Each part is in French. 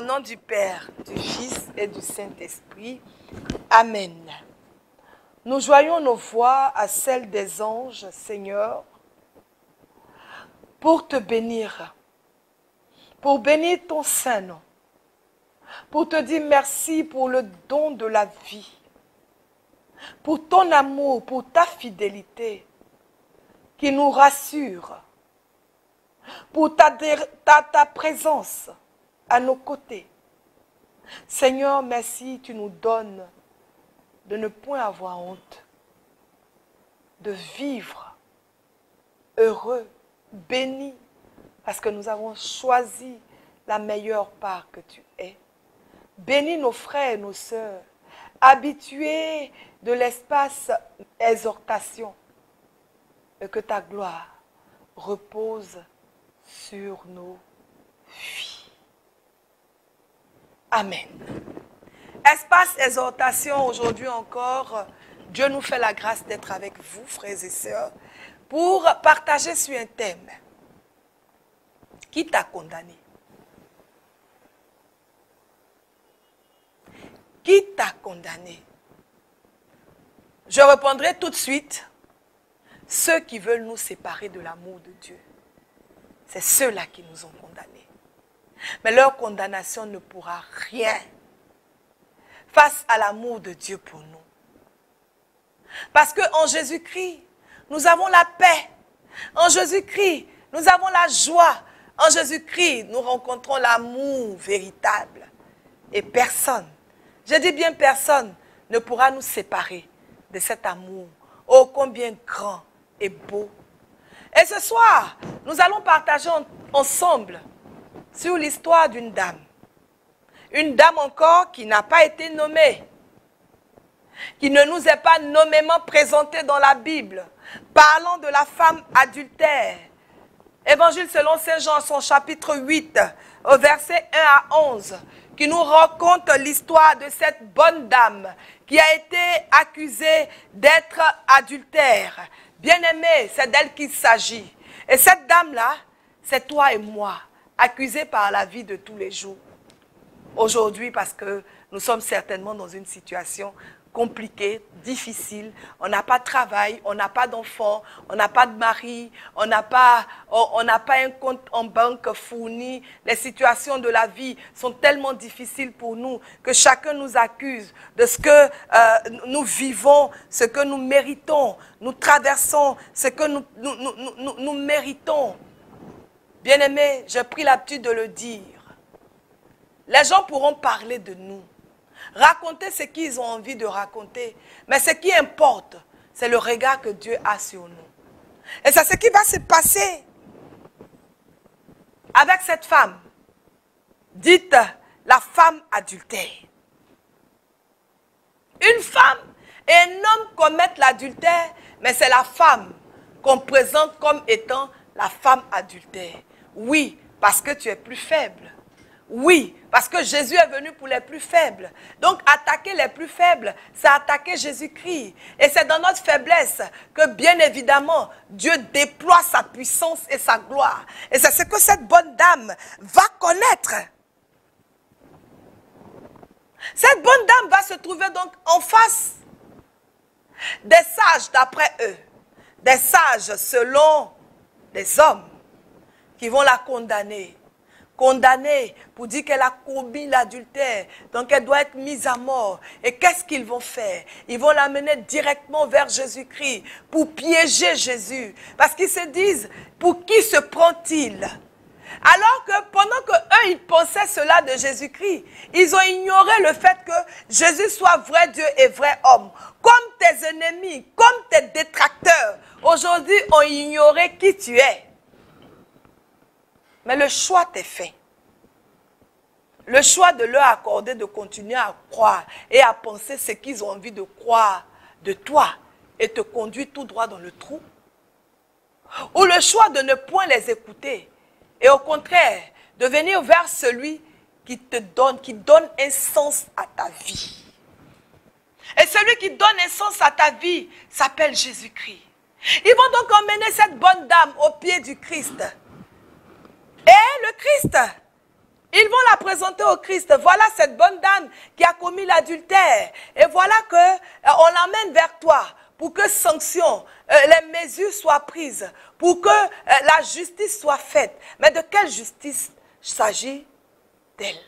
Au nom du Père, du Fils et du Saint-Esprit. Amen. Nous joignons nos voix à celles des anges, Seigneur, pour te bénir, pour bénir ton Saint-Nom, pour te dire merci pour le don de la vie, pour ton amour, pour ta fidélité qui nous rassure, pour ta présence à nos côtés. Seigneur, merci, tu nous donnes de ne point avoir honte, de vivre heureux, bénis, parce que nous avons choisi la meilleure part que tu es. Bénis nos frères et nos sœurs, habitués de l'espace exhortation, et que ta gloire repose sur nos vies. Amen. Espace exhortation, aujourd'hui encore, Dieu nous fait la grâce d'être avec vous, frères et sœurs, pour partager sur un thème. Qui t'a condamné? Qui t'a condamné? Je répondrai tout de suite. Ceux qui veulent nous séparer de l'amour de Dieu, c'est ceux-là qui nous ont condamnés. Mais leur condamnation ne pourra rien face à l'amour de Dieu pour nous. Parce qu'en Jésus-Christ, nous avons la paix. En Jésus-Christ, nous avons la joie. En Jésus-Christ, nous rencontrons l'amour véritable. Et personne, je dis bien personne, ne pourra nous séparer de cet amour. Oh, combien grand et beau. Et ce soir, nous allons partager ensemble sur l'histoire d'une dame. Une dame encore qui n'a pas été nommée, qui ne nous est pas nommément présentée dans la Bible, parlant de la femme adultère. Évangile selon Saint Jean, son chapitre 8, au verset 1 à 11, qui nous raconte l'histoire de cette bonne dame qui a été accusée d'être adultère. Bien-aimée, c'est d'elle qu'il s'agit. Et cette dame-là, c'est toi et moi, accusés par la vie de tous les jours. Aujourd'hui, parce que nous sommes certainement dans une situation compliquée, difficile. On n'a pas de travail, on n'a pas d'enfants, on n'a pas de mari, on n'a pas un compte en banque fourni. Les situations de la vie sont tellement difficiles pour nous que chacun nous accuse de ce que nous vivons, ce que nous méritons. Nous traversons ce que nous méritons. Bien-aimés, j'ai pris l'habitude de le dire. Les gens pourront parler de nous, raconter ce qu'ils ont envie de raconter. Mais ce qui importe, c'est le regard que Dieu a sur nous. Et c'est ce qui va se passer avec cette femme, dite la femme adultère. Une femme et un homme commettent l'adultère, mais c'est la femme qu'on présente comme étant la femme adultère. Oui, parce que tu es plus faible. Oui, parce que Jésus est venu pour les plus faibles. Donc, attaquer les plus faibles, c'est attaquer Jésus-Christ. Et c'est dans notre faiblesse que, bien évidemment, Dieu déploie sa puissance et sa gloire. Et c'est ce que cette bonne dame va connaître. Cette bonne dame va se trouver donc en face des sages d'après eux. Des sages selon les hommes qui vont la condamner. Condamnée pour dire qu'elle a commis l'adultère. Donc elle doit être mise à mort. Et qu'est-ce qu'ils vont faire? Ils vont l'amener directement vers Jésus-Christ pour piéger Jésus. Parce qu'ils se disent, pour qui se prend-il? Alors que pendant qu'eux, ils pensaient cela de Jésus-Christ, ils ont ignoré le fait que Jésus soit vrai Dieu et vrai homme. Comme tes ennemis, comme tes détracteurs, aujourd'hui ont ignoré qui tu es. Mais le choix t'est fait. Le choix de leur accorder de continuer à croire et à penser ce qu'ils ont envie de croire de toi et te conduire tout droit dans le trou. Ou le choix de ne point les écouter et au contraire de venir vers celui qui donne un sens à ta vie. Et celui qui donne un sens à ta vie s'appelle Jésus-Christ. Ils vont donc emmener cette bonne dame au pied du Christ. Et le Christ Ils vont la présenter au Christ. Voilà cette bonne dame qui a commis l'adultère. Et voilà qu'on l'emmène vers toi pour que sanction, les mesures soient prises, pour que la justice soit faite. Mais de quelle justice s'agit-elle?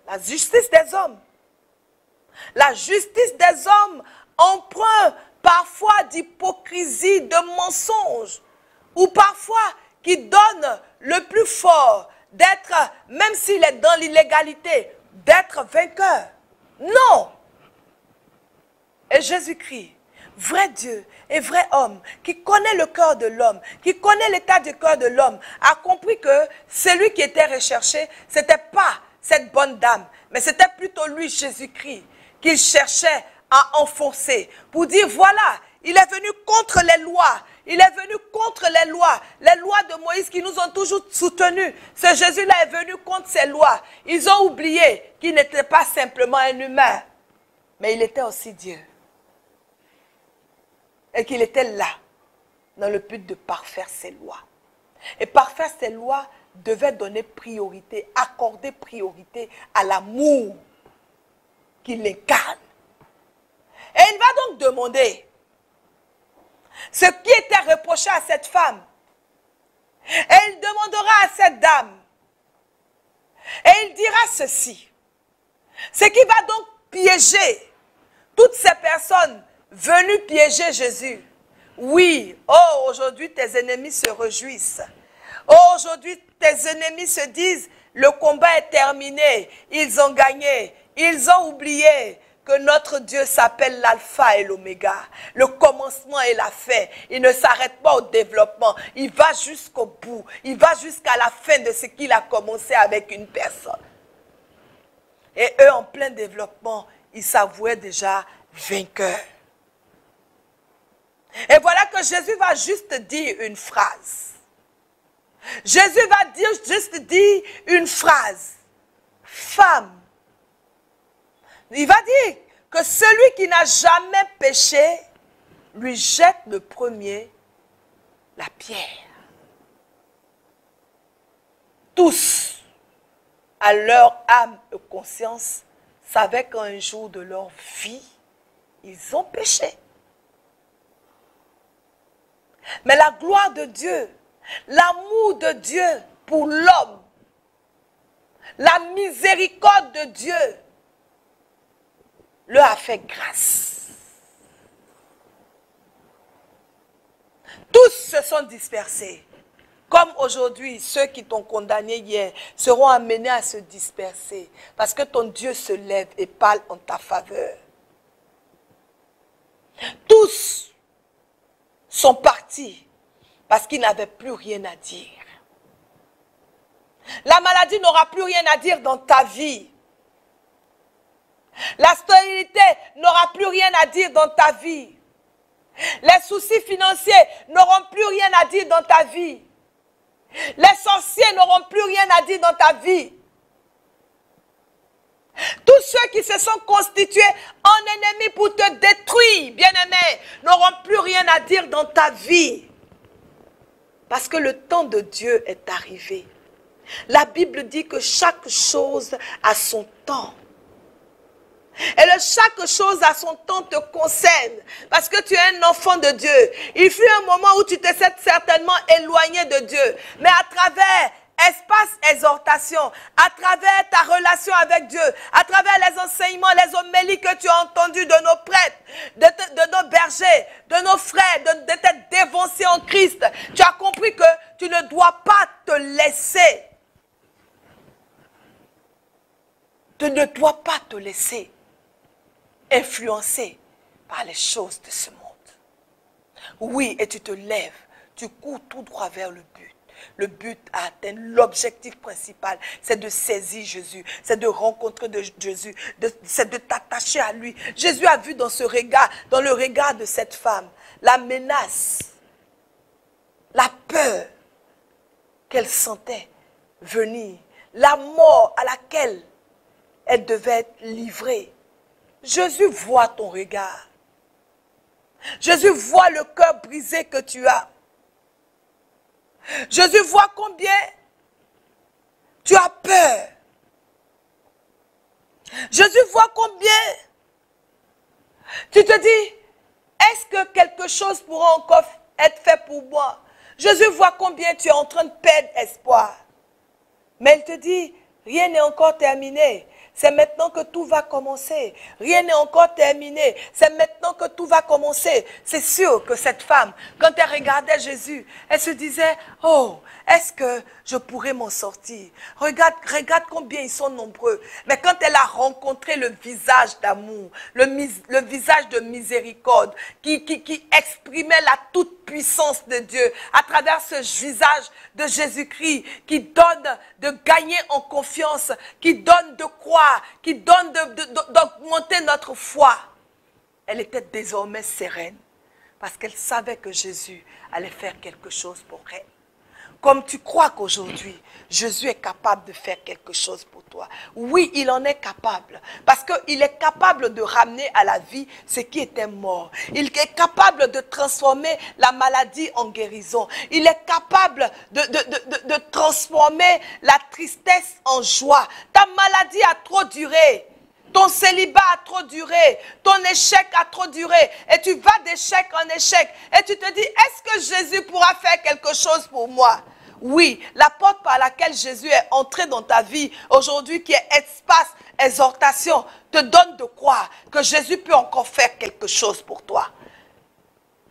La justice des hommes. La justice des hommes empreinte parfois d'hypocrisie, de mensonges, ou parfois qui donne le plus fort d'être, même s'il est dans l'illégalité, d'être vainqueur. Non. Et Jésus-Christ, vrai Dieu et vrai homme, qui connaît le cœur de l'homme, qui connaît l'état du cœur de l'homme, a compris que celui qui était recherché, ce n'était pas cette bonne dame, mais c'était plutôt lui, Jésus-Christ, qu'il cherchait à enfoncer, pour dire voilà, il est venu contre les lois, il est venu contre les lois de Moïse qui nous ont toujours soutenus. Ce Jésus-là est venu contre ces lois. Ils ont oublié qu'il n'était pas simplement un humain, mais il était aussi Dieu. Et qu'il était là, dans le but de parfaire ses lois. Et parfaire ses lois devait donner priorité, accorder priorité à l'amour qu'il incarne. Et il va donc demander ce qui était reproché à cette femme. Et il demandera à cette dame. Et il dira ceci. Ce qui va donc piéger toutes ces personnes venues piéger Jésus. Oui, oh, aujourd'hui tes ennemis se réjouissent. Oh, aujourd'hui tes ennemis se disent, le combat est terminé, ils ont gagné, ils ont oublié que notre Dieu s'appelle l'alpha et l'oméga, le commencement et la fin. Il ne s'arrête pas au développement, il va jusqu'au bout, il va jusqu'à la fin de ce qu'il a commencé avec une personne. Et eux, en plein développement, ils s'avouaient déjà vainqueurs. Et voilà que Jésus va juste dire une phrase. Jésus va juste dire une phrase. Femme. Il va dire que celui qui n'a jamais péché, lui jette le premier la pierre. Tous, à leur âme et conscience, savaient qu'un jour de leur vie, ils ont péché. Mais la gloire de Dieu, l'amour de Dieu pour l'homme, la miséricorde de Dieu, leur a fait grâce. Tous se sont dispersés. Comme aujourd'hui, ceux qui t'ont condamné hier seront amenés à se disperser. Parce que ton Dieu se lève et parle en ta faveur. Tous sont partis parce qu'ils n'avaient plus rien à dire. La maladie n'aura plus rien à dire dans ta vie. La stérilité n'aura plus rien à dire dans ta vie. Les soucis financiers n'auront plus rien à dire dans ta vie. Les sorciers n'auront plus rien à dire dans ta vie. Tous ceux qui se sont constitués en ennemis pour te détruire, bien-aimé, n'auront plus rien à dire dans ta vie. Parce que le temps de Dieu est arrivé. La Bible dit que chaque chose a son temps. Et chaque chose à son temps te concerne. Parce que tu es un enfant de Dieu. Il fut un moment où tu te sais certainement éloigné de Dieu. Mais à travers espace exhortation, à travers ta relation avec Dieu, à travers les enseignements, les homélies que tu as entendus de nos prêtres, de nos bergers, de nos frères, de t'être dévancé en Christ, tu as compris que tu ne dois pas te laisser. Tu ne dois pas te laisser influencé par les choses de ce monde. Oui, et tu te lèves, tu cours tout droit vers le but. Le but à atteindre, l'objectif principal, c'est de saisir Jésus, c'est de rencontrer Jésus, c'est de t'attacher à lui. Jésus a vu dans ce regard, dans le regard de cette femme, la menace, la peur qu'elle sentait venir, la mort à laquelle elle devait être livrée. Jésus voit ton regard. Jésus voit le cœur brisé que tu as. Jésus voit combien Jésus voit combien. Tu te dis, est-ce que quelque chose pourra encore être fait pour moi? Jésus voit combien tu es en train de perdre espoir. Mais il te dit, rien n'est encore terminé. C'est maintenant que tout va commencer. Rien n'est encore terminé. C'est maintenant que tout va commencer. C'est sûr que cette femme, quand elle regardait Jésus, elle se disait, oh, est-ce que je pourrais m'en sortir? Regarde combien ils sont nombreux. Mais quand elle a rencontré le visage d'amour, le visage de miséricorde, qui exprimait la toute-puissance de Dieu, à travers ce visage de Jésus-Christ, qui donne de gagner en confiance, qui donne de croire, qui donne d'augmenter notre foi. Elle était désormais sereine, parce qu'elle savait que Jésus allait faire quelque chose pour elle. Comme tu crois qu'aujourd'hui, Jésus est capable de faire quelque chose pour toi. Oui, il en est capable. Parce qu'il est capable de ramener à la vie ce qui était mort. Il est capable de transformer la maladie en guérison. Il est capable de transformer la tristesse en joie. Ta maladie a trop duré. Ton célibat a trop duré, ton échec a trop duré, et tu vas d'échec en échec, et tu te dis, est-ce que Jésus pourra faire quelque chose pour moi? Oui, la porte par laquelle Jésus est entré dans ta vie, aujourd'hui qui est espace, exhortation, te donne de croire que Jésus peut encore faire quelque chose pour toi.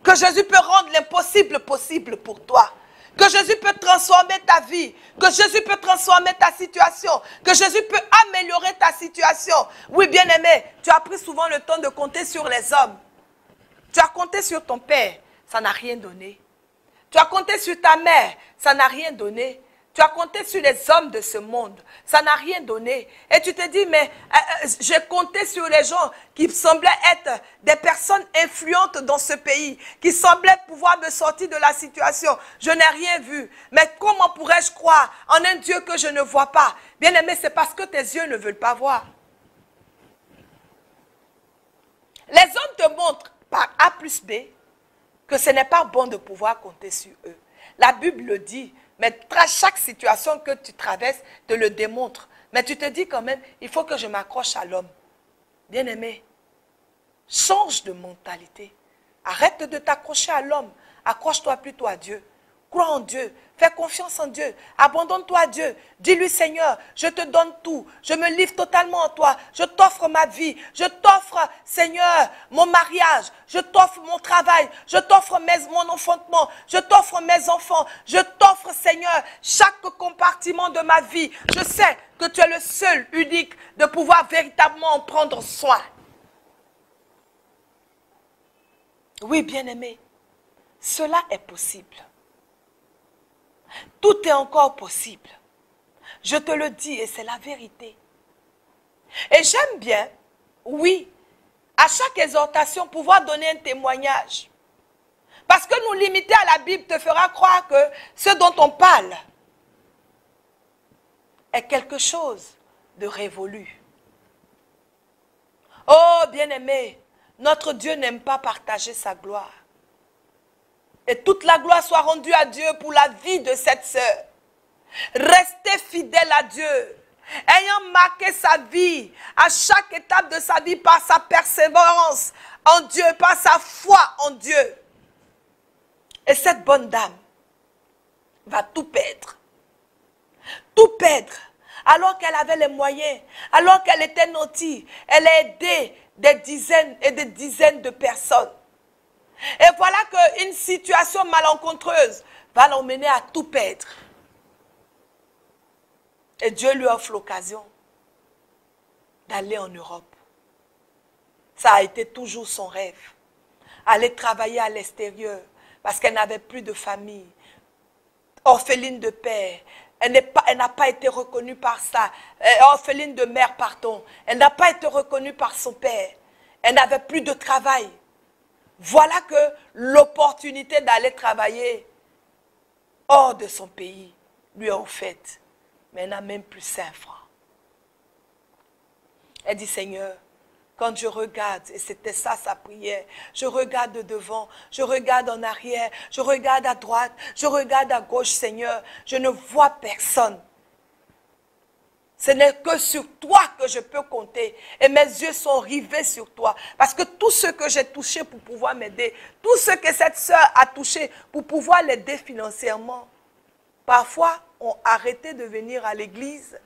Que Jésus peut rendre l'impossible possible pour toi. Que Jésus peut transformer ta vie, que Jésus peut transformer ta situation, que Jésus peut améliorer ta situation. Oui, bien-aimé, tu as pris souvent le temps de compter sur les hommes. Tu as compté sur ton père, ça n'a rien donné. Tu as compté sur ta mère, ça n'a rien donné. Tu as compté sur les hommes de ce monde, ça n'a rien donné. Et tu te dis, mais j'ai compté sur les gens qui semblaient être des personnes influentes dans ce pays, qui semblaient pouvoir me sortir de la situation. Je n'ai rien vu. Mais comment pourrais-je croire en un Dieu que je ne vois pas? Bien aimé, c'est parce que tes yeux ne veulent pas voir. Les hommes te montrent par A plus B que ce n'est pas bon de pouvoir compter sur eux. La Bible le dit. Mais chaque situation que tu traverses te le démontre. Mais tu te dis quand même, il faut que je m'accroche à l'homme. Bien-aimé, change de mentalité. Arrête de t'accrocher à l'homme. Accroche-toi plutôt à Dieu. Crois en Dieu. Fais confiance en Dieu. Abandonne-toi à Dieu. Dis-lui, Seigneur, je te donne tout. Je me livre totalement à toi. Je t'offre ma vie. Je t'offre, Seigneur, mon mariage. Je t'offre mon travail. Je t'offre mon enfantement. Je t'offre mes enfants. Je t'offre, Seigneur, chaque compartiment de ma vie. Je sais que tu es le seul, unique, de pouvoir véritablement en prendre soin. Oui, bien-aimé, cela est possible. Tout est encore possible. Je te le dis et c'est la vérité. Et j'aime bien, oui, à chaque exhortation, pouvoir donner un témoignage. Parce que nous limiter à la Bible te fera croire que ce dont on parle est quelque chose de révolu. Oh, bien-aimé, notre Dieu n'aime pas partager sa gloire. Et toute la gloire soit rendue à Dieu pour la vie de cette sœur. Restez fidèle à Dieu. Ayant marqué sa vie, à chaque étape de sa vie, par sa persévérance en Dieu, par sa foi en Dieu. Et cette bonne dame va tout perdre. Tout perdre. Alors qu'elle avait les moyens, alors qu'elle était nantie, elle a aidé des dizaines et des dizaines de personnes. Et voilà qu'une situation malencontreuse va l'emmener à tout perdre. Et Dieu lui offre l'occasion d'aller en Europe. Ça a été toujours son rêve. Aller travailler à l'extérieur parce qu'elle n'avait plus de famille. Orpheline de père. Elle n'a pas été reconnue par ça. Orpheline de mère, pardon. Elle n'a pas été reconnue par son père. Elle n'avait plus de travail. Voilà que l'opportunité d'aller travailler hors de son pays lui est offerte. Mais elle n'a même plus 5 francs. Elle dit, Seigneur, quand je regarde, et c'était ça sa prière, je regarde de devant, je regarde en arrière, je regarde à droite, je regarde à gauche, Seigneur, je ne vois personne. Ce n'est que sur toi que je peux compter. Et mes yeux sont rivés sur toi. Parce que tout ce que j'ai touché pour pouvoir m'aider, tout ce que cette sœur a touché pour pouvoir l'aider financièrement, parfois ont arrêté de venir à l'église.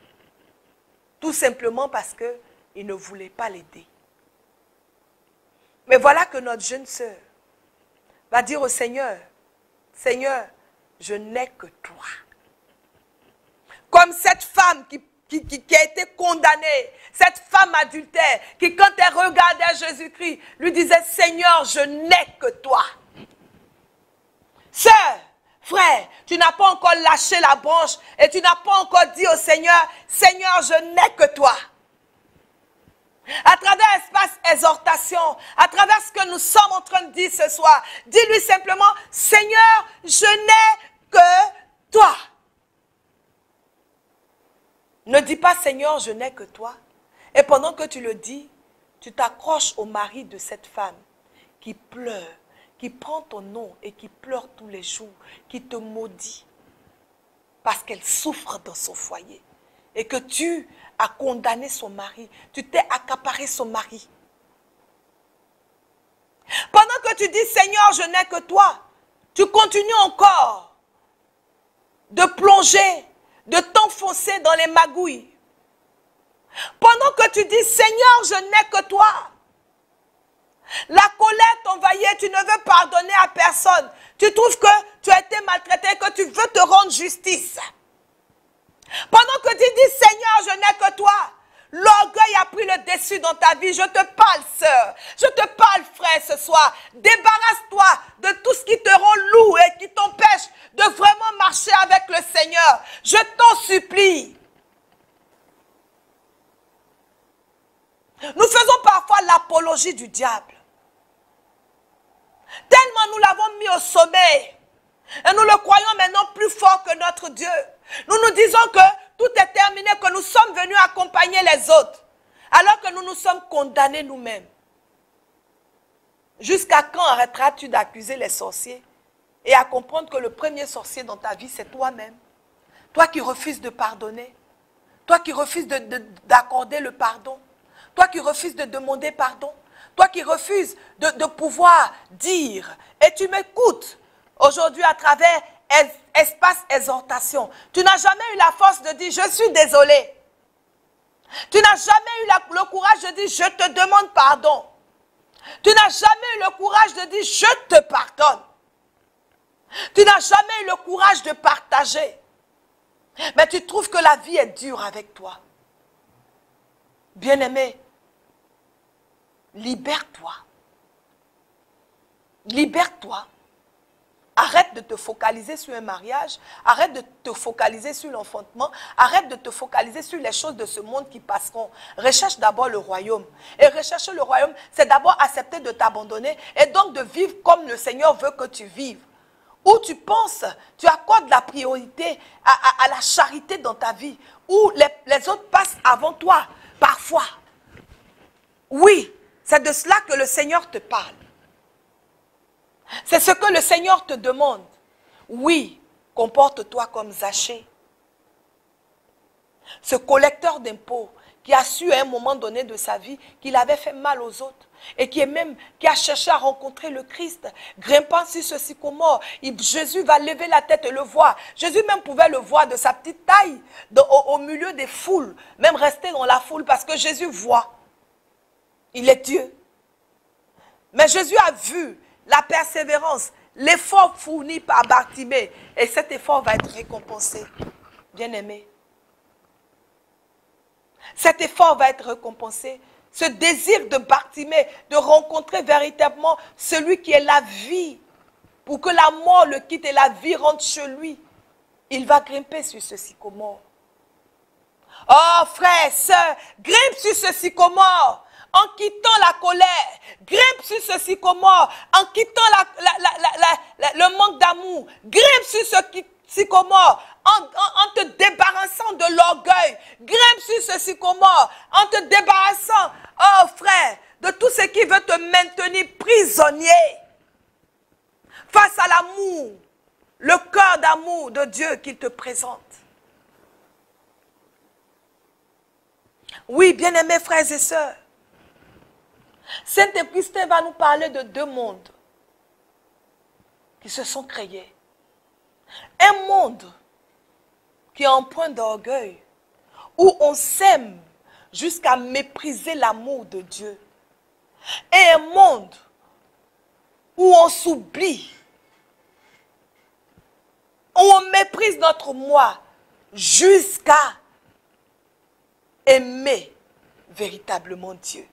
Tout simplement parce qu'ils ne voulaient pas l'aider. Mais voilà que notre jeune sœur va dire au Seigneur, Seigneur, je n'ai que toi. Comme cette femme qui a été condamnée, cette femme adultère, qui quand elle regardait Jésus-Christ, lui disait, Seigneur, je n'ai que toi. Sœur, frère, tu n'as pas encore lâché la branche et tu n'as pas encore dit au Seigneur, Seigneur, je n'ai que toi. À travers l'espace exhortation, à travers ce que nous sommes en train de dire ce soir, dis-lui simplement, Seigneur, je n'ai que toi. Ne dis pas, Seigneur, je n'ai que toi. Et pendant que tu le dis, tu t'accroches au mari de cette femme qui pleure, qui prend ton nom et qui pleure tous les jours, qui te maudit parce qu'elle souffre dans son foyer. Et que tu as condamné son mari, tu t'es accaparé son mari. Pendant que tu dis, Seigneur, je n'ai que toi, tu continues encore de plonger, de t'enfoncer dans les magouilles. Pendant que tu dis, Seigneur, je n'ai que toi, la colère t'envahit, tu ne veux pardonner à personne. Tu trouves que tu as été maltraité, que tu veux te rendre justice. Pendant que tu dis, Seigneur, je n'ai que toi, l'orgueil a pris le dessus dans ta vie. Je te parle, sœur. Je te parle, frère, ce soir. Débarrasse-toi de tout ce qui te rend lourd et qui t'empêche de vraiment marcher avec le Seigneur. Je t'en supplie. Nous faisons parfois l'apologie du diable. Tellement nous l'avons mis au sommet. Et nous le croyons maintenant plus fort que notre Dieu. Nous nous disons que tout est terminé, que nous sommes venus accompagner les autres. Alors que nous nous sommes condamnés nous-mêmes. Jusqu'à quand arrêteras-tu d'accuser les sorciers et à comprendre que le premier sorcier dans ta vie, c'est toi-même? Toi qui refuses de pardonner. Toi qui refuses d'accorder le pardon. Toi qui refuses de demander pardon. Toi qui refuses de pouvoir dire. Et tu m'écoutes aujourd'hui à travers espace exhortation. Tu n'as jamais eu la force de dire, je suis désolé. Tu n'as jamais eu le courage de dire, je te demande pardon. Tu n'as jamais eu le courage de dire, je te pardonne. Tu n'as jamais eu le courage de partager. Mais tu trouves que la vie est dure avec toi. Bien-aimé, libère-toi. Libère-toi. Arrête de te focaliser sur un mariage. Arrête de te focaliser sur l'enfantement. Arrête de te focaliser sur les choses de ce monde qui passeront. Recherche d'abord le royaume. Et rechercher le royaume, c'est d'abord accepter de t'abandonner et donc de vivre comme le Seigneur veut que tu vives. Où tu penses, tu accordes la priorité à la charité dans ta vie. Où les autres passent avant toi, parfois. Oui, c'est de cela que le Seigneur te parle. C'est ce que le Seigneur te demande. Oui, comporte-toi comme Zachée. Ce collecteur d'impôts qui a su à un moment donné de sa vie qu'il avait fait mal aux autres et qui a cherché à rencontrer le Christ, grimpant sur ce sycomore. Jésus va lever la tête et le voir. Jésus même pouvait le voir de sa petite taille au milieu des foules, même rester dans la foule parce que Jésus voit. Il est Dieu. Mais Jésus a vu la persévérance, l'effort fourni par Bartimée. Et cet effort va être récompensé. Bien-aimé. Cet effort va être récompensé. Ce désir de Bartimée, de rencontrer véritablement celui qui est la vie, pour que la mort le quitte et la vie rentre chez lui. Il va grimper sur ce sycomore. Oh frère, sœur, grimpe sur ce sycomore. En quittant la colère, grimpe sur ce sycomore, en quittant le manque d'amour, grimpe sur ce sycomore, en te débarrassant de l'orgueil, grimpe sur ce sycomore, en te débarrassant, oh frère, de tout ce qui veut te maintenir prisonnier face à l'amour, le cœur d'amour de Dieu qu'il te présente. Oui, bien-aimés frères et sœurs, Saint-Augustin va nous parler de deux mondes qui se sont créés. Un monde qui est empreint d'orgueil, où on s'aime jusqu'à mépriser l'amour de Dieu. Et un monde où on s'oublie, où on méprise notre moi jusqu'à aimer véritablement Dieu.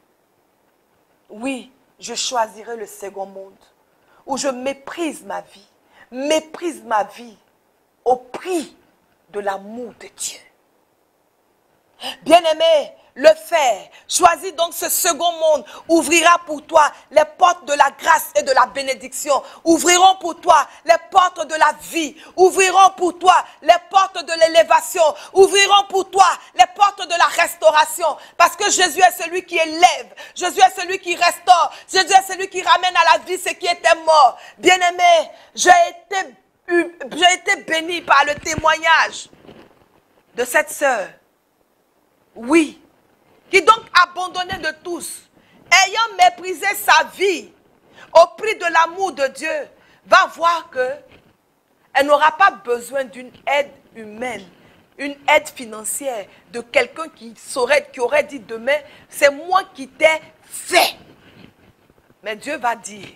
Oui, je choisirai le second monde, où je méprise ma vie au prix de l'amour de Dieu. Bien-aimé, le faire, choisis donc ce second monde, ouvrira pour toi les portes de la grâce et de la bénédiction, ouvriront pour toi les portes de la vie, ouvriront pour toi les portes de l'élévation, ouvriront pour toi les portes de la restauration, parce que Jésus est celui qui élève, Jésus est celui qui restaure, Jésus est celui qui ramène à la vie ce qui était mort. Bien-aimé, j'ai été béni par le témoignage de cette sœur. Oui, qui donc abandonnée de tous, ayant méprisé sa vie au prix de l'amour de Dieu, va voir qu'elle n'aura pas besoin d'une aide humaine, une aide financière de quelqu'un qui aurait dit demain, c'est moi qui t'ai fait. Mais Dieu va dire,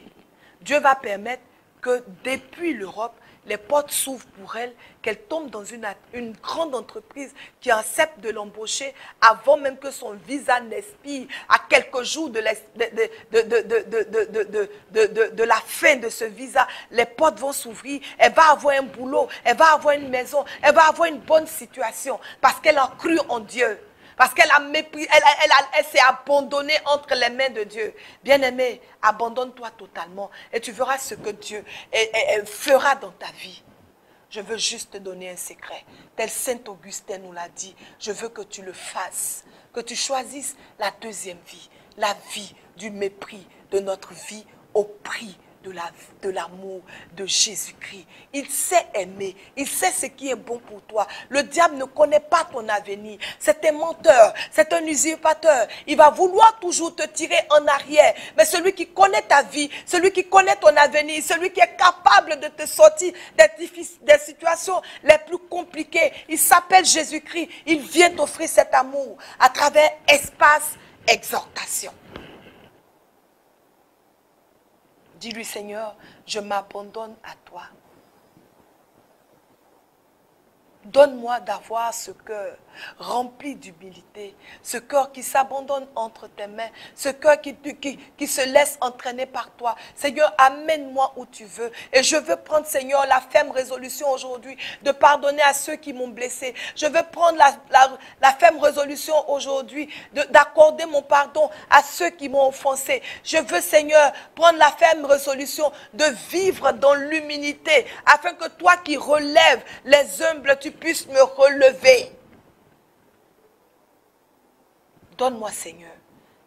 Dieu va permettre que depuis l'Europe, les portes s'ouvrent pour elle, qu'elle tombe dans une grande entreprise qui accepte de l'embaucher avant même que son visa n'expire, à quelques jours de la fin de ce visa. Les portes vont s'ouvrir, elle va avoir un boulot, elle va avoir une maison, elle va avoir une bonne situation parce qu'elle a cru en Dieu. Parce qu'elle a mépris, elle s'est abandonnée entre les mains de Dieu. Bien-aimé, abandonne-toi totalement et tu verras ce que Dieu fera dans ta vie. Je veux juste te donner un secret. Tel Saint-Augustin nous l'a dit, je veux que tu le fasses, que tu choisisses la deuxième vie, la vie du mépris de notre vie au prix de l'amour de Jésus-Christ. Il sait aimer, il sait ce qui est bon pour toi. Le diable ne connaît pas ton avenir. C'est un menteur, c'est un usurpateur. Il va vouloir toujours te tirer en arrière. Mais celui qui connaît ta vie, celui qui connaît ton avenir, celui qui est capable de te sortir des situations les plus compliquées, il s'appelle Jésus-Christ. Il vient t'offrir cet amour à travers espace exhortation. Dis-lui, Seigneur, je m'abandonne à toi. Donne-moi d'avoir ce cœur rempli d'humilité, ce cœur qui s'abandonne entre tes mains, ce cœur qui se laisse entraîner par toi. Seigneur, amène-moi où tu veux. Et je veux prendre, Seigneur, la ferme résolution aujourd'hui de pardonner à ceux qui m'ont blessé. Je veux prendre la ferme résolution aujourd'hui d'accorder mon pardon à ceux qui m'ont offensé. Je veux, Seigneur, prendre la ferme résolution de vivre dans l'humilité afin que toi qui relèves les humbles, tu puisses me relever. Donne-moi, Seigneur,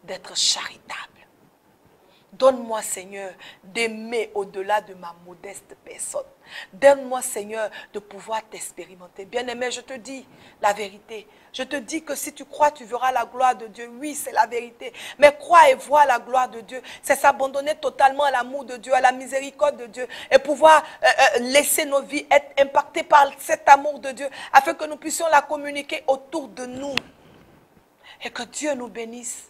d'être charitable. Donne-moi, Seigneur, d'aimer au-delà de ma modeste personne. Donne-moi, Seigneur, de pouvoir t'expérimenter. Bien-aimé, je te dis la vérité. Je te dis que si tu crois, tu verras la gloire de Dieu. Oui, c'est la vérité. Mais croire et voir la gloire de Dieu, c'est s'abandonner totalement à l'amour de Dieu, à la miséricorde de Dieu, et pouvoir laisser nos vies être impactées par cet amour de Dieu, afin que nous puissions la communiquer autour de nous. Et que Dieu nous bénisse.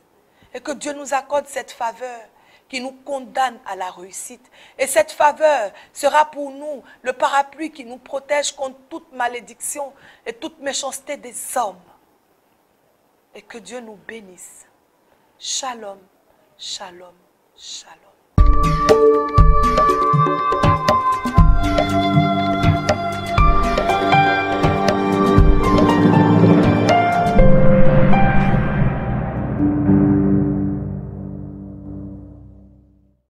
Et que Dieu nous accorde cette faveur qui nous condamne à la réussite. Et cette faveur sera pour nous le parapluie qui nous protège contre toute malédiction et toute méchanceté des hommes. Et que Dieu nous bénisse. Shalom, shalom, shalom.